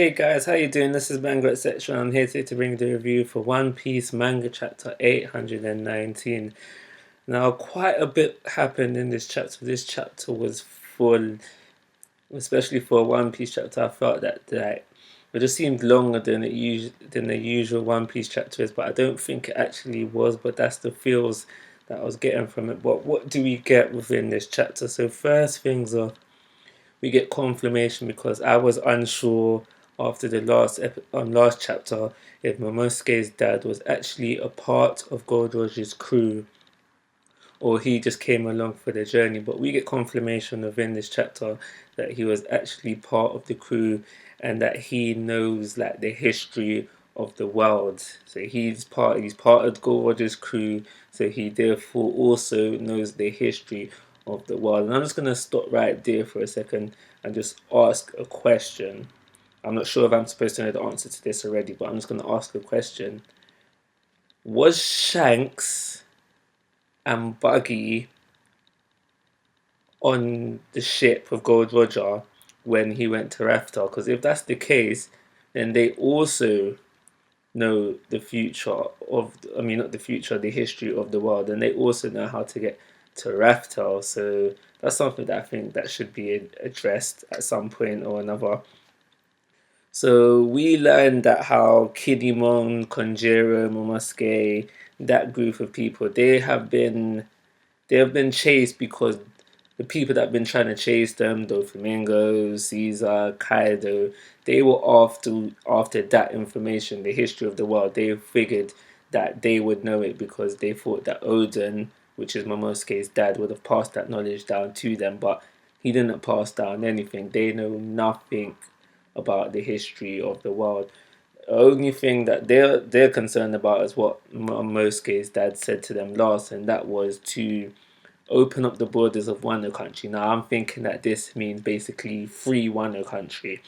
Hey guys, how you doing? This is Manga etc. I'm here today to bring the review for One Piece Manga Chapter 819. Now, quite a bit happened in this chapter. This chapter was full, especially for a One Piece chapter. I felt that it just seemed longer than the usual One Piece chapter is, but I don't think it actually was. But that's the feels that I was getting from it. But what do we get within this chapter? So first things off, we get confirmation because I was unsure after the last chapter if Momosuke's dad was actually a part of Gold Roger's crew or he just came along for the journey. But we get confirmation within this chapter that he was actually part of the crew and that he knows like the history of the world. So he's part of Gold Roger's crew, so he therefore also knows the history of the world. And I'm just gonna stop right there for a second and just ask a question. I'm not sure if I'm supposed to know the answer to this already, but I'm just gonna ask a question. Was Shanks and Buggy on the ship of Gold Roger when he went to Raftar? Because if that's the case, then they also know the future of, I mean, not the future, the history of the world, and they also know how to get to Raftar. So that's something that I think that should be addressed at some point or another. So we learned that how Kinemon, Konjiro, Momosuke, that group of people, they have been chased because the people that have been trying to chase them, Doflamingo, Caesar, Kaido, they were after that information, the history of the world. They figured that they would know it because they thought that Odin, which is Momosuke's dad, would have passed that knowledge down to them, but he didn't pass down anything. They know nothing about the history of the world. The only thing that they're concerned about is what Momosuke's dad said to them last, and that was to open up the borders of Wano Country. Now I'm thinking that this means basically free Wano Country.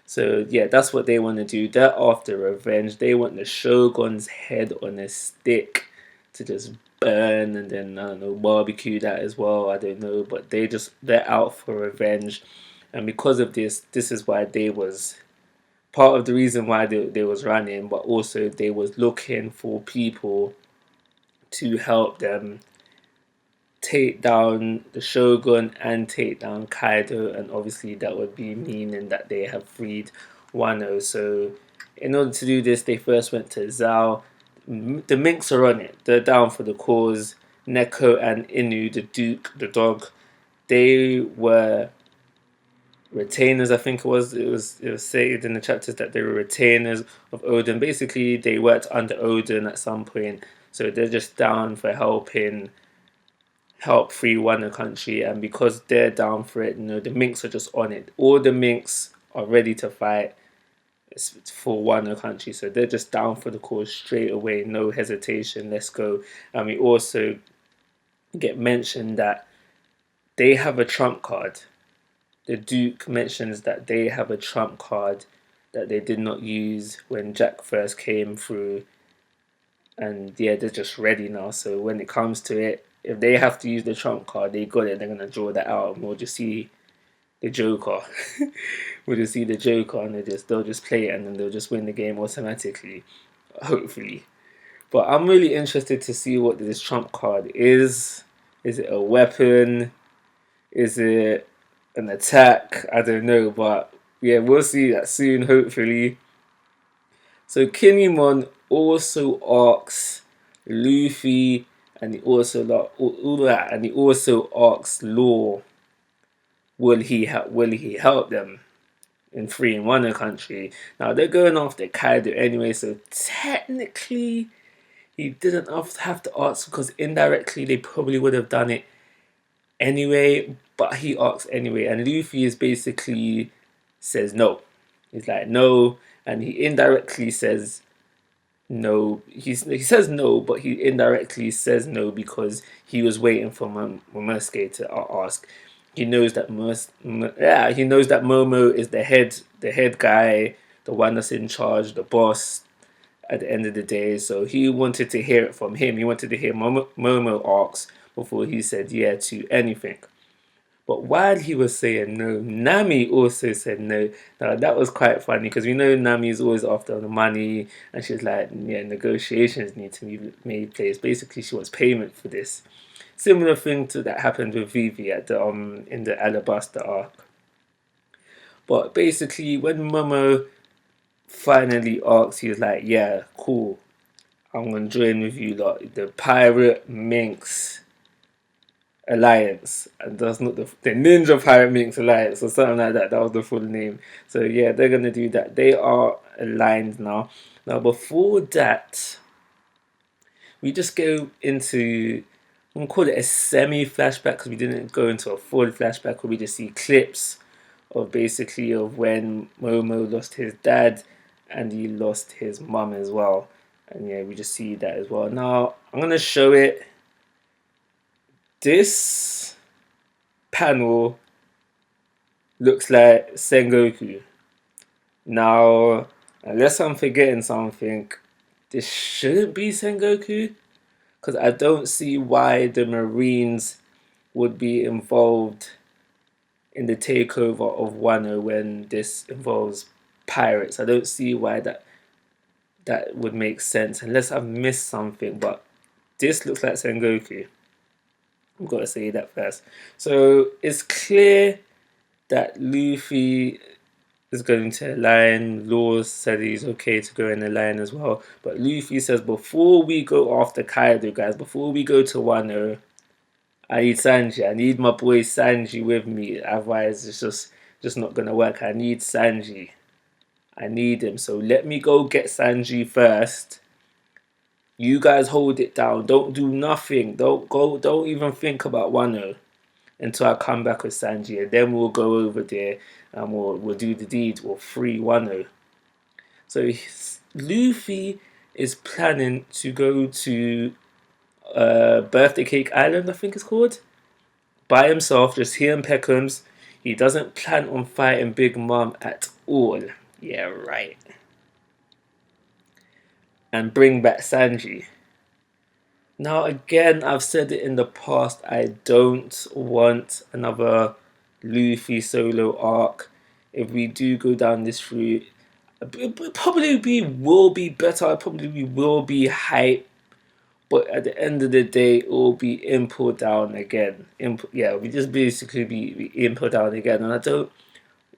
So yeah, that's what they want to do. They're after revenge. They want the Shogun's head on a stick to just burn and then I don't know barbecue that as well. I don't know, but they're out for revenge, and because of this, this is why they was part of the reason why they was running, but also they was looking for people to help them take down the Shogun and take down Kaido, and obviously that would be meaning that they have freed Wano. So, in order to do this, they first went to Zao. The Minks are on it, they're down for the cause. Neko and Inu, the Duke, the dog, they were retainers. I think it was stated in the chapters that they were retainers of Odin. Basically, they worked under Odin at some point, so they're just down for help free Wano Country, and because they're down for it, the Minks are just on it. All the Minks are ready to fight for Wano Country, so they're just down for the cause straight away, no hesitation. Let's go. And we also get mentioned that they have a trump card. The Duke mentions that they have a trump card that they did not use when Jack first came through, and yeah, they're just ready now. So when it comes to it, if they have to use the trump card, they got it. They're gonna draw that out, and we'll just see the Joker. We'll just see the Joker, and they'll just play it, and then they'll just win the game automatically, hopefully. But I'm really interested to see what this trump card is. Is it a weapon? Is it an attack? I don't know, but yeah, we'll see that soon, hopefully. So Kinemon also asks Luffy, and he also all that, and he also asks Law, will he help them in freeing Wano Country? Now they're going after Kaido anyway, so technically he didn't have to ask because indirectly they probably would have done it anyway, but he asks anyway, and Luffy is basically says no. He's like no, and he indirectly says no. He says no, but he indirectly says no because he was waiting for Momosuke to ask. He knows that he knows that Momo is the head guy, the one that's in charge, the boss at the end of the day. So he wanted to hear it from him. He wanted to hear Momo ask before he said yeah to anything. But while he was saying no, Nami also said no. Now that was quite funny because we know Nami is always after the money, and she's like, yeah, negotiations need to be made place. Basically, she wants payment for this. Similar thing to that happened with Vivi at the in the Alabaster arc. But basically, when Momo finally asks, he was like, yeah, cool, I'm gonna join with you lot. The Pirate Minx Alliance, and that's not the Ninja Pirate Minx Alliance or something like that. That was the full name. So yeah, they're gonna do that. They are aligned now. Now before that, we just go into, I'm gonna call it a semi flashback because we didn't go into a full flashback where we just see clips of basically of when Momo lost his dad and he lost his mum as well. And yeah, we just see that as well. Now I'm gonna show it. This panel looks like Sengoku. Now, unless I'm forgetting something, this shouldn't be Sengoku because I don't see why the Marines would be involved in the takeover of Wano when this involves pirates. I don't see why that would make sense unless I've missed something. But this looks like Sengoku. I've got to say that first. So it's clear that Luffy is going to align. Law said he's okay to go in the line as well. But Luffy says, before we go after Kaido, guys, before we go to Wano, I need Sanji. I need my boy Sanji with me. Otherwise, it's just not going to work. I need Sanji. I need him. So let me go get Sanji first. You guys hold it down. Don't do nothing. Don't even think about Wano until I come back with Sanji, and then we'll go over there and we'll do the deed. We'll free Wano. So Luffy is planning to go to Birthday Cake Island, I think it's called, by himself, just he and Peckham's. He doesn't plan on fighting Big Mom at all. Yeah, right. And bring back Sanji. Now, again, I've said it in the past, I don't want another Luffy solo arc. If we do go down this route, it probably will be better. It probably will be hype. But at the end of the day, it will be input down again. Yeah, we just basically be input down again. And I don't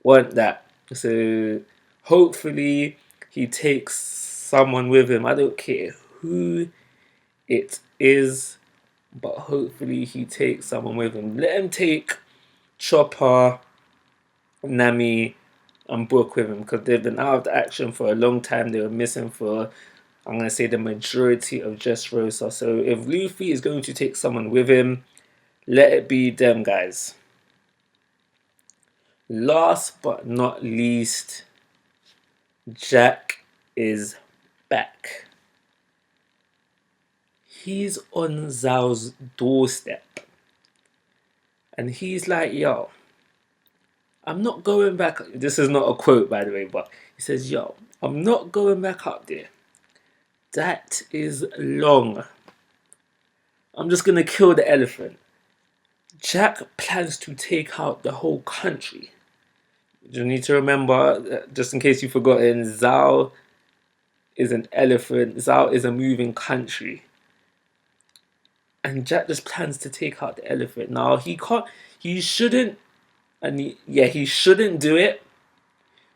want that. So hopefully he takes someone with him. I don't care who it is, but hopefully he takes someone with him. Let him take Chopper, Nami, and Brook with him because they've been out of action for a long time. They were missing for, I'm going to say, the majority of Dressrosa. So if Luffy is going to take someone with him, let it be them guys. Last but not least, Jack is back. He's on Zhao's doorstep. And he's like, yo, I'm not going back. This is not a quote, by the way, but he says, yo, I'm not going back up there. That is long. I'm just going to kill the elephant. Jack plans to take out the whole country. You need to remember, just in case you've forgotten, Zhao is an elephant. Zhao is a moving country. And Jack just plans to take out the elephant. Now, he shouldn't, he shouldn't do it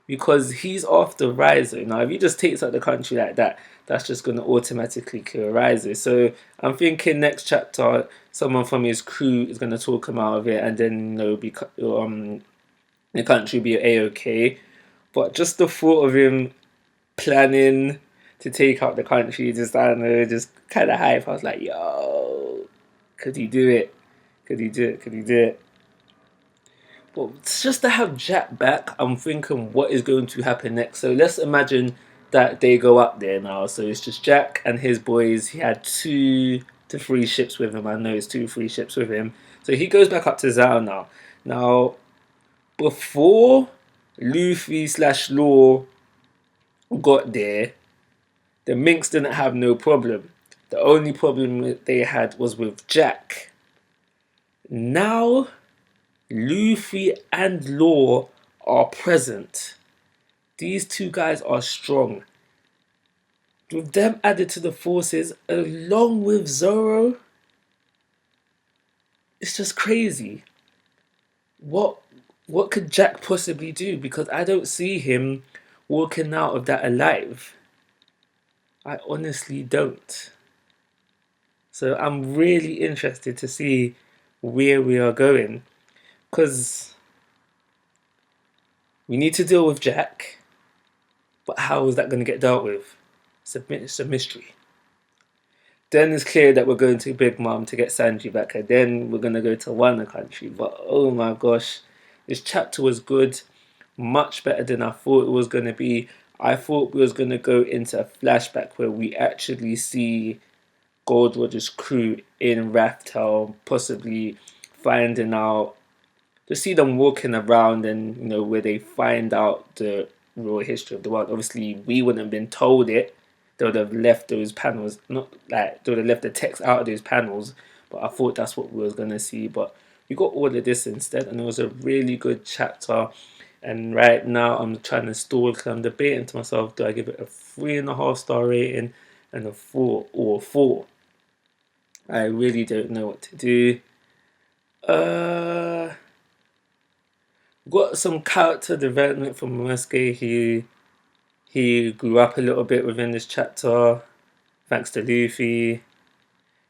because he's after Riser. Now, if he just takes out the country like that, that's just going to automatically kill Riser. So I'm thinking next chapter, someone from his crew is going to talk him out of it, and then the country be a-okay. But just the thought of him planning to take out the country, just, I don't know, just kind of hype. I was like, yo, could he do it? Could he do it? Could he do it? But just to have Jack back, I'm thinking what is going to happen next. So let's imagine that they go up there now. So it's just Jack and his boys. He had 2 to 3 ships with him. I know it's 2 to 3 ships with him. So he goes back up to Zhao now. Now, before Luffy / Law got there, the Minks didn't have no problem. The only problem they had was with Jack. Now Luffy and Law are present. These two guys are strong. With them added to the forces, along with Zoro, it's just crazy. What what could Jack possibly do? Because I don't see him walking out of that alive. I honestly don't. So I'm really interested to see where we are going. Because we need to deal with Jack, but how is that going to get dealt with? It's a mystery. Then it's clear that we're going to Big Mom to get Sanji back, and then we're going to go to Wano Country. But oh my gosh, this chapter was good, much better than I thought it was going to be. I thought we was going to go into a flashback where we actually see Gold Roger's crew in Raftel, possibly finding out, to see them walking around, and where they find out the real history of the world. Obviously, we wouldn't have been told it. They would have left those panels, not like they would have left the text out of those panels. But I thought that's what we was gonna see. But we got all of this instead, and it was a really good chapter. And right now, I'm trying to stall because I'm debating to myself: do I give it a 3.5 star rating and a 4 or a 4? I really don't know what to do. Uh, got some character development from Momonosuke. He grew up a little bit within this chapter, thanks to Luffy. It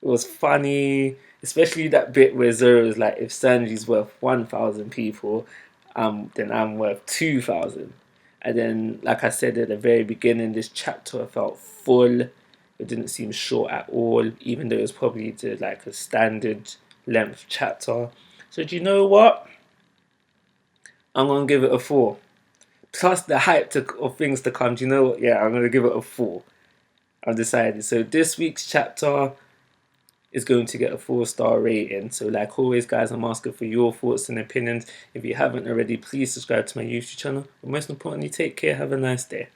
was funny, especially that bit where Zoro is like, if Sanji's worth 1,000 people, then I'm worth 2,000. And then, like I said at the very beginning, this chapter felt full. It didn't seem short at all, even though it was probably like a standard length chapter. So do you know what? I'm gonna give it a 4. Plus the hype of things to come. Do you know what? Yeah, I'm gonna give it a 4. I've decided. So this week's chapter is going to get a 4-star rating. So like always, guys, I'm asking for your thoughts and opinions. If you haven't already, please subscribe to my YouTube channel. But most importantly, take care. Have a nice day.